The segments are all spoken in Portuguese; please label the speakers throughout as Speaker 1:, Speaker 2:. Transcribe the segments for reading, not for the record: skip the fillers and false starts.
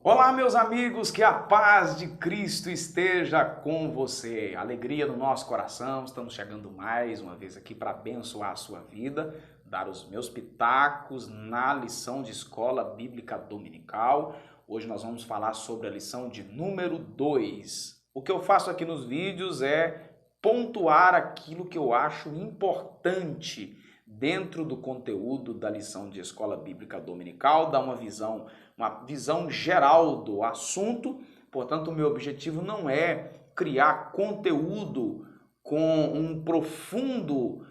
Speaker 1: Olá, meus amigos, que a paz de Cristo esteja com você. Alegria no nosso coração, estamos chegando mais uma vez aqui para abençoar a sua vida, dar os meus pitacos na lição de escola bíblica dominical. Hoje nós vamos falar sobre a lição de número 2. O que eu faço aqui nos vídeos é pontuar aquilo que eu acho importante dentro do conteúdo da lição de escola bíblica dominical, dar uma visão geral do assunto. Portanto, o meu objetivo não é criar conteúdo com um profundo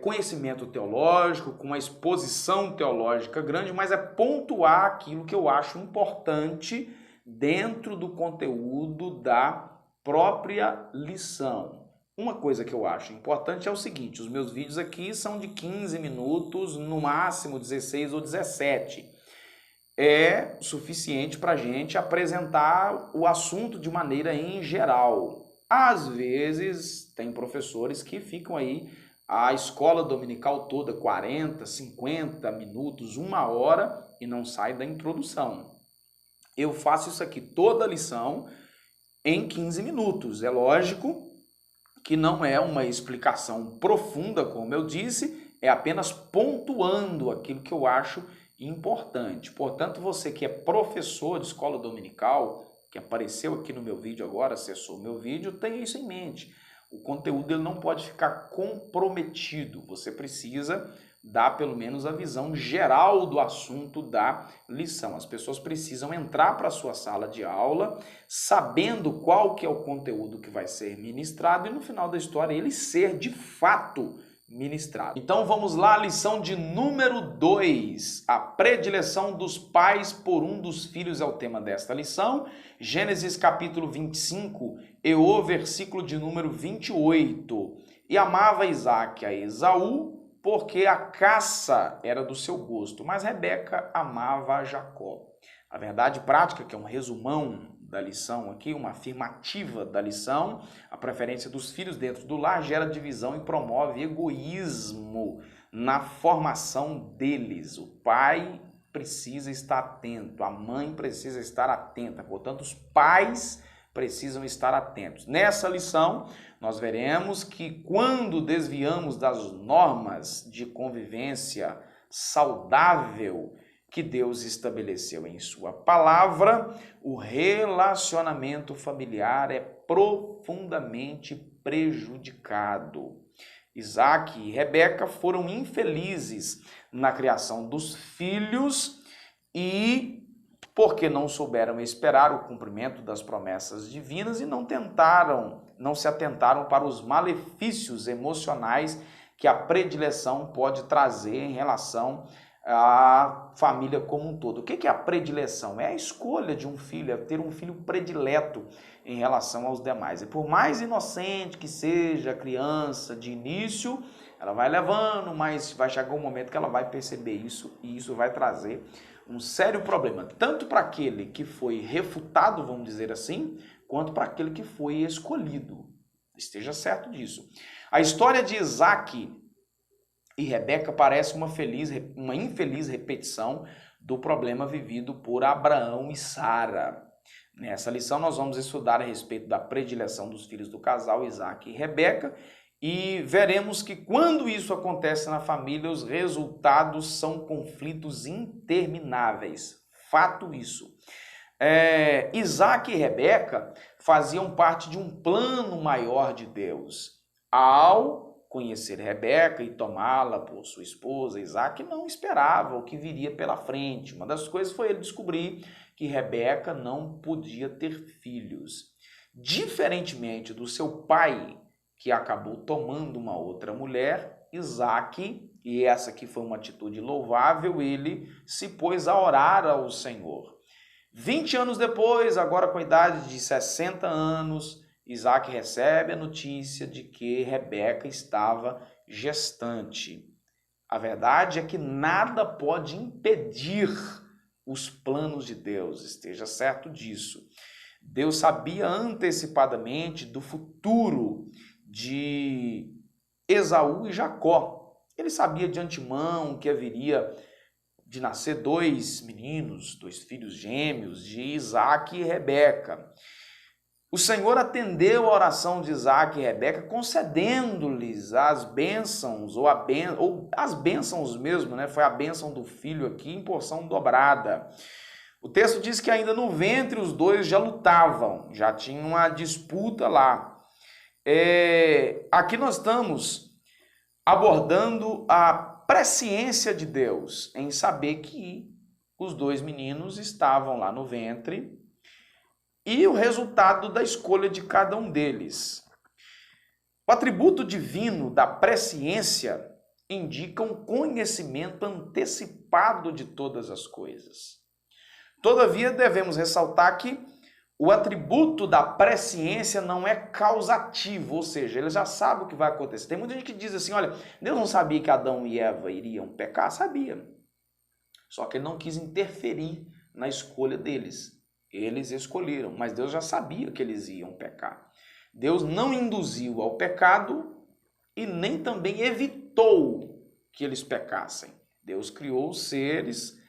Speaker 1: conhecimento teológico, com uma exposição teológica grande, mas é pontuar aquilo que eu acho importante dentro do conteúdo da própria lição. Uma coisa que eu acho importante é o seguinte: os meus vídeos aqui são de 15 minutos, no máximo 16 ou 17. É suficiente para a gente apresentar o assunto de maneira em geral. Às vezes, tem professores que ficam aí a escola dominical toda 40, 50 minutos, 1 hora e não sai da introdução. Eu faço isso aqui toda a lição em 15 minutos. É lógico que não é uma explicação profunda, como eu disse, é apenas pontuando aquilo que eu acho importante. Portanto, você que é professor de escola dominical, que apareceu aqui no meu vídeo agora, acessou o meu vídeo, tenha isso em mente. O conteúdo ele não pode ficar comprometido. Você precisa dar pelo menos a visão geral do assunto da lição. As pessoas precisam entrar para a sua sala de aula sabendo qual que é o conteúdo que vai ser ministrado e no final da história ele ser de fato ministrado. Então vamos lá, lição de número 2. A predileção dos pais por um dos filhos é o tema desta lição. Gênesis capítulo 25 e o versículo de número 28. E amava Isaque a Esaú, porque a caça era do seu gosto, mas Rebeca amava a Jacó. A verdade prática, que é um resumão da lição aqui, uma afirmativa da lição, a preferência dos filhos dentro do lar gera divisão e promove egoísmo na formação deles. O pai precisa estar atento, a mãe precisa estar atenta, portanto os pais precisam estar atentos. Nessa lição, nós veremos que quando desviamos das normas de convivência saudável que Deus estabeleceu em sua palavra, o relacionamento familiar é profundamente prejudicado. Isaque e Rebeca foram infelizes na criação dos filhos e porque não souberam esperar o cumprimento das promessas divinas e não se atentaram para os malefícios emocionais que a predileção pode trazer em relação à família como um todo. O que é a predileção? É a escolha de um filho, é ter um filho predileto em relação aos demais. E por mais inocente que seja a criança de início, ela vai levando, mas vai chegar um momento que ela vai perceber isso e isso vai trazer um sério problema, tanto para aquele que foi refutado, vamos dizer assim, quanto para aquele que foi escolhido. Esteja certo disso. A história de Isaque e Rebeca parece uma infeliz repetição do problema vivido por Abraão e Sara. Nessa lição nós vamos estudar a respeito da predileção dos filhos do casal Isaque e Rebeca, e veremos que quando isso acontece na família, os resultados são conflitos intermináveis. Fato isso. Isaque e Rebeca faziam parte de um plano maior de Deus. Ao conhecer Rebeca e tomá-la por sua esposa, Isaque não esperava o que viria pela frente. Uma das coisas foi ele descobrir que Rebeca não podia ter filhos. Diferentemente do seu pai, que acabou tomando uma outra mulher, Isaque, e essa aqui foi uma atitude louvável, ele se pôs a orar ao Senhor. 20 anos depois, agora com a idade de 60 anos, Isaque recebe a notícia de que Rebeca estava gestante. A verdade é que nada pode impedir os planos de Deus, esteja certo disso. Deus sabia antecipadamente do futuro de Esaú e Jacó. Ele sabia de antemão que haveria de nascer dois meninos, dois filhos gêmeos, de Isaac e Rebeca. O Senhor atendeu a oração de Isaac e Rebeca, concedendo-lhes as bênçãos, ou as bênçãos mesmo, né? Foi a bênção do filho aqui em porção dobrada. O texto diz que ainda no ventre os dois já lutavam, já tinham uma disputa lá. Aqui nós estamos abordando a presciência de Deus em saber que os dois meninos estavam lá no ventre e o resultado da escolha de cada um deles. O atributo divino da presciência indica um conhecimento antecipado de todas as coisas. Todavia, devemos ressaltar que o atributo da presciência não é causativo, ou seja, ele já sabe o que vai acontecer. Tem muita gente que diz assim, olha, Deus não sabia que Adão e Eva iriam pecar? Sabia. Só que ele não quis interferir na escolha deles. Eles escolheram, mas Deus já sabia que eles iam pecar. Deus não induziu ao pecado e nem também evitou que eles pecassem. Deus criou seres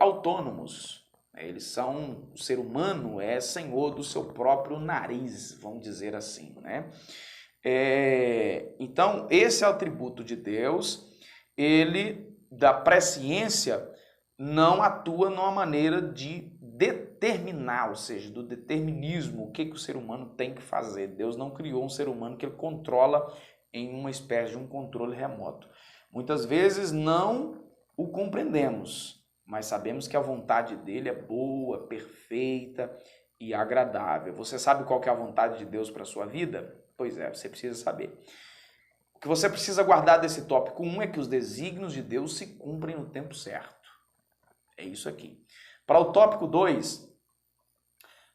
Speaker 1: autônomos. O ser humano é senhor do seu próprio nariz, vamos dizer assim, né? Então, esse é o atributo de Deus. Ele, da presciência, não atua numa maneira de determinar, ou seja, do determinismo, o que o ser humano tem que fazer. Deus não criou um ser humano que ele controla em uma espécie de um controle remoto. Muitas vezes não o compreendemos, mas sabemos que a vontade dele é boa, perfeita e agradável. Você sabe qual que é a vontade de Deus para a sua vida? Pois é, você precisa saber. O que você precisa guardar desse tópico 1 é que os desígnios de Deus se cumprem no tempo certo. É isso aqui. Para o tópico 2,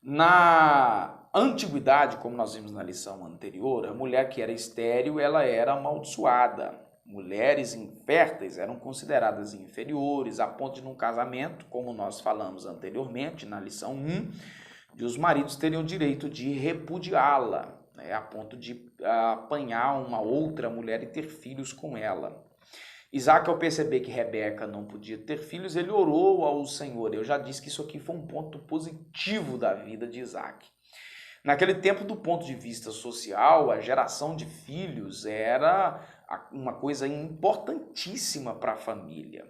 Speaker 1: na antiguidade, como nós vimos na lição anterior, a mulher que era estéril, ela era amaldiçoada. Mulheres inférteis eram consideradas inferiores, a ponto de num casamento, como nós falamos anteriormente na lição 1, de os maridos teriam o direito de repudiá-la, né, a ponto de apanhar uma outra mulher e ter filhos com ela. Isaac, ao perceber que Rebeca não podia ter filhos, ele orou ao Senhor. Eu já disse que isso aqui foi um ponto positivo da vida de Isaac. Naquele tempo, do ponto de vista social, a geração de filhos era uma coisa importantíssima para a família.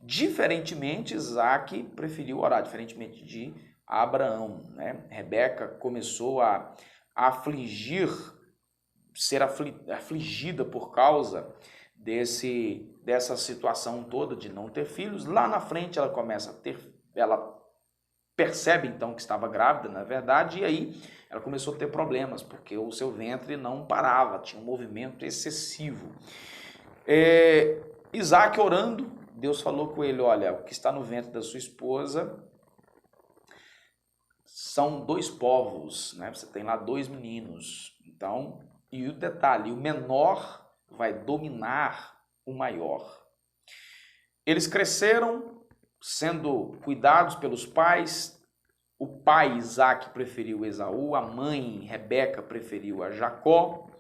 Speaker 1: Diferentemente, Isaac preferiu orar, diferentemente de Abraão, né? Rebeca começou a ser afligida por causa dessa situação toda de não ter filhos. Lá na frente ela começa a ter, ela percebe então que estava grávida, na verdade, e aí ela começou a ter problemas, porque o seu ventre não parava, tinha um movimento excessivo. Isaac orando, Deus falou com ele, olha, o que está no ventre da sua esposa são 2 povos, né? Você tem lá 2 meninos. Então, e o detalhe, o menor vai dominar o maior. Eles cresceram sendo cuidados pelos pais. O pai Isaac preferiu Esaú, a mãe Rebeca preferiu a Jacó.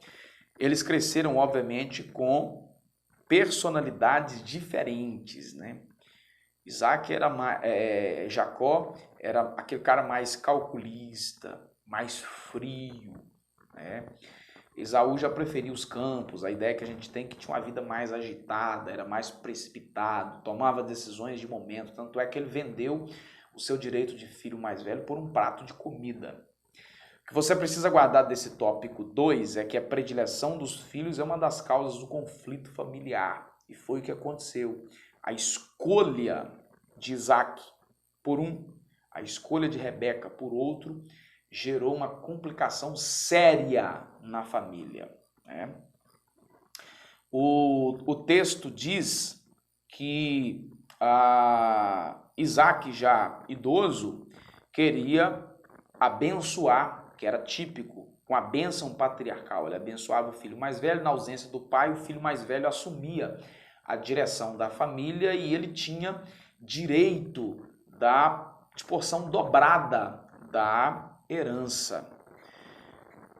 Speaker 1: Eles cresceram, obviamente, com personalidades diferentes, né? Jacó era aquele cara mais calculista, mais frio, né? Esaú já preferia os campos, a ideia que a gente tem que tinha uma vida mais agitada, era mais precipitado, tomava decisões de momento, tanto é que ele vendeu o seu direito de filho mais velho por um prato de comida. O que você precisa guardar desse tópico 2 é que a predileção dos filhos é uma das causas do conflito familiar, e foi o que aconteceu. A escolha de Isaac por um, a escolha de Rebeca por outro, gerou uma complicação séria na família, né? O texto diz que Isaac, já idoso, queria abençoar, que era típico, com a bênção patriarcal. Ele abençoava o filho mais velho, na ausência do pai, o filho mais velho assumia a direção da família e ele tinha direito de porção dobrada da herança.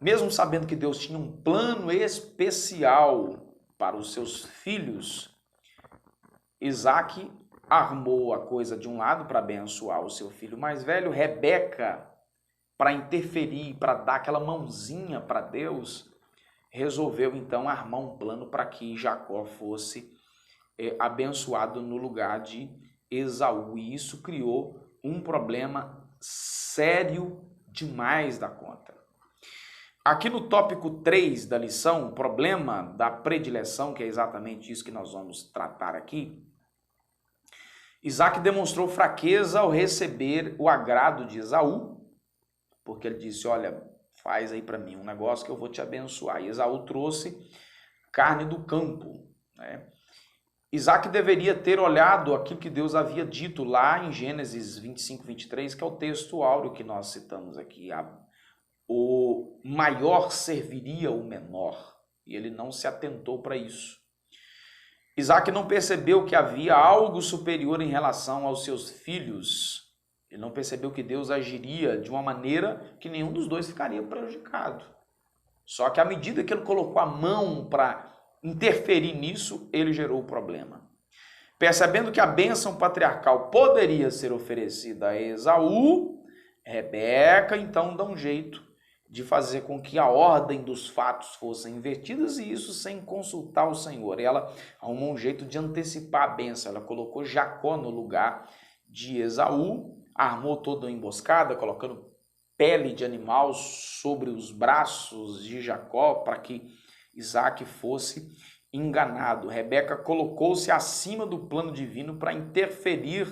Speaker 1: Mesmo sabendo que Deus tinha um plano especial para os seus filhos, Isaac armou a coisa de um lado para abençoar o seu filho mais velho. Rebeca, para interferir, para dar aquela mãozinha para Deus, resolveu então armar um plano para que Jacó fosse abençoado no lugar de Esaú. E isso criou um problema sério demais da conta. Aqui no tópico 3 da lição, o problema da predileção, que é exatamente isso que nós vamos tratar aqui, Isaac demonstrou fraqueza ao receber o agrado de Esaú, porque ele disse, olha, faz aí para mim um negócio que eu vou te abençoar. E Esaú trouxe carne do campo, né? Isaac deveria ter olhado aquilo que Deus havia dito lá em Gênesis 25, 23, que é o texto áureo que nós citamos aqui. O maior serviria o menor, e ele não se atentou para isso. Isaac não percebeu que havia algo superior em relação aos seus filhos. Ele não percebeu que Deus agiria de uma maneira que nenhum dos dois ficaria prejudicado. Só que à medida que ele colocou a mão para interferir nisso, ele gerou o problema. Percebendo que a bênção patriarcal poderia ser oferecida a Esaú, Rebeca então dá um jeito de fazer com que a ordem dos fatos fossem invertidas, e isso sem consultar o Senhor. Ela arrumou um jeito de antecipar a bênção. Ela colocou Jacó no lugar de Esaú, armou toda a emboscada, colocando pele de animal sobre os braços de Jacó para que Isaac fosse enganado. Rebeca colocou-se acima do plano divino para interferir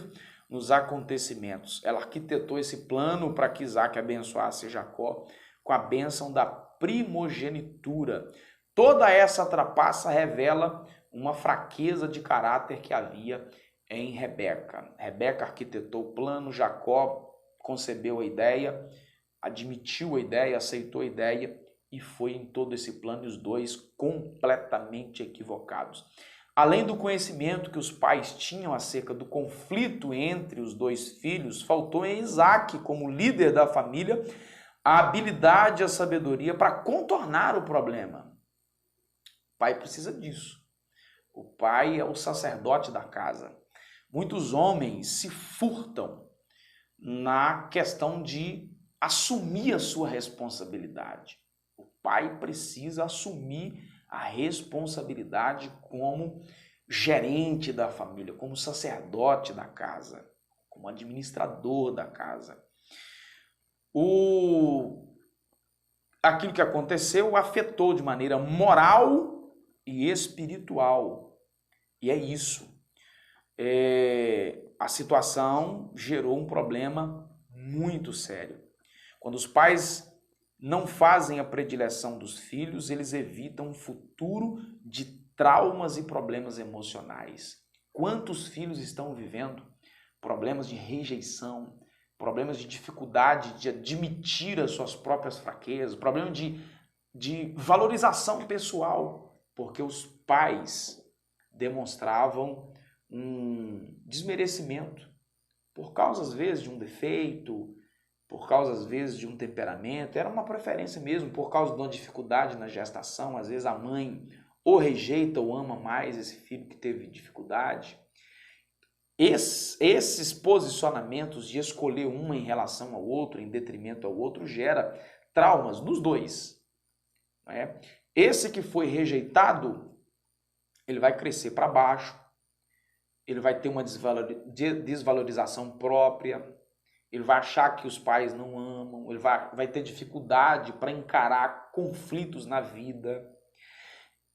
Speaker 1: nos acontecimentos. Ela arquitetou esse plano para que Isaac abençoasse Jacó com a bênção da primogenitura. Toda essa trapaça revela uma fraqueza de caráter que havia em Rebeca. Rebeca arquitetou o plano, Jacó concebeu a ideia, admitiu a ideia, aceitou a ideia e foi em todo esse plano, e os dois completamente equivocados. Além do conhecimento que os pais tinham acerca do conflito entre os dois filhos, faltou em Isaac, como líder da família, a habilidade e a sabedoria para contornar o problema. O pai precisa disso. O pai é o sacerdote da casa. Muitos homens se furtam na questão de assumir a sua responsabilidade. O pai precisa assumir a responsabilidade como gerente da família, como sacerdote da casa, como administrador da casa. Aquilo que aconteceu afetou de maneira moral e espiritual. E é isso. A situação gerou um problema muito sério. Quando os pais não fazem a predileção dos filhos, eles evitam um futuro de traumas e problemas emocionais. Quantos filhos estão vivendo problemas de rejeição, problemas de dificuldade de admitir as suas próprias fraquezas, problema de valorização pessoal, porque os pais demonstravam um desmerecimento por causa, às vezes, de um defeito, por causa, às vezes, de um temperamento, era uma preferência mesmo, por causa de uma dificuldade na gestação. Às vezes a mãe ou rejeita ou ama mais esse filho que teve dificuldade. Esses posicionamentos de escolher um em relação ao outro, em detrimento ao outro, gera traumas nos dois. Né? Esse que foi rejeitado, ele vai crescer para baixo, ele vai ter uma desvalorização própria, ele vai achar que os pais não amam, ele vai ter dificuldade para encarar conflitos na vida.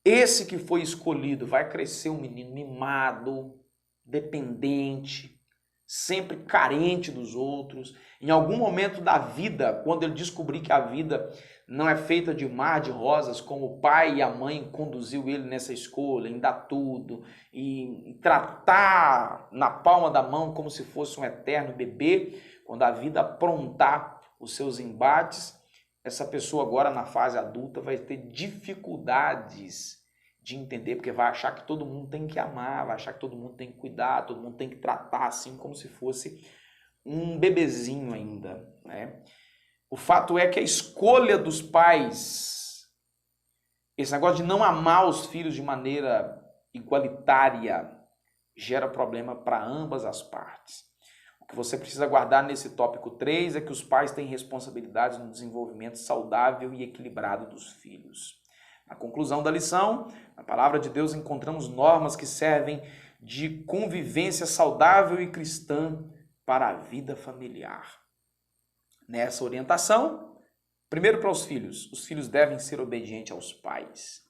Speaker 1: Esse que foi escolhido vai crescer um menino mimado, dependente, sempre carente dos outros. Em algum momento da vida, quando ele descobrir que a vida não é feita de mar de rosas, como o pai e a mãe conduziu ele nessa escolha, em dar tudo, e tratar na palma da mão como se fosse um eterno bebê, quando a vida aprontar os seus embates, essa pessoa agora na fase adulta vai ter dificuldades de entender, porque vai achar que todo mundo tem que amar, vai achar que todo mundo tem que cuidar, todo mundo tem que tratar assim como se fosse um bebezinho ainda, né? O fato é que a escolha dos pais, esse negócio de não amar os filhos de maneira igualitária, gera problema para ambas as partes. O que você precisa guardar nesse tópico 3 é que os pais têm responsabilidades no desenvolvimento saudável e equilibrado dos filhos. Na conclusão da lição, na palavra de Deus encontramos normas que servem de convivência saudável e cristã para a vida familiar. Nessa orientação, primeiro para os filhos devem ser obedientes aos pais.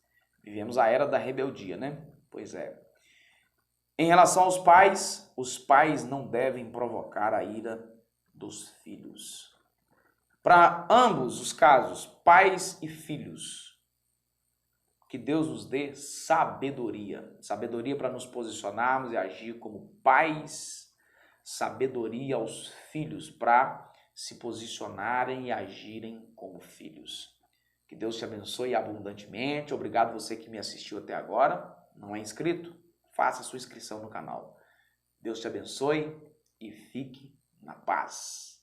Speaker 1: Vivemos a era da rebeldia, né? Pois é. Em relação aos pais, os pais não devem provocar a ira dos filhos. Para ambos os casos, pais e filhos, que Deus nos dê sabedoria. Sabedoria para nos posicionarmos e agir como pais. Sabedoria aos filhos para se posicionarem e agirem como filhos. Que Deus te abençoe abundantemente. Obrigado você que me assistiu até agora. Não é inscrito? Faça sua inscrição no canal. Deus te abençoe e fique na paz.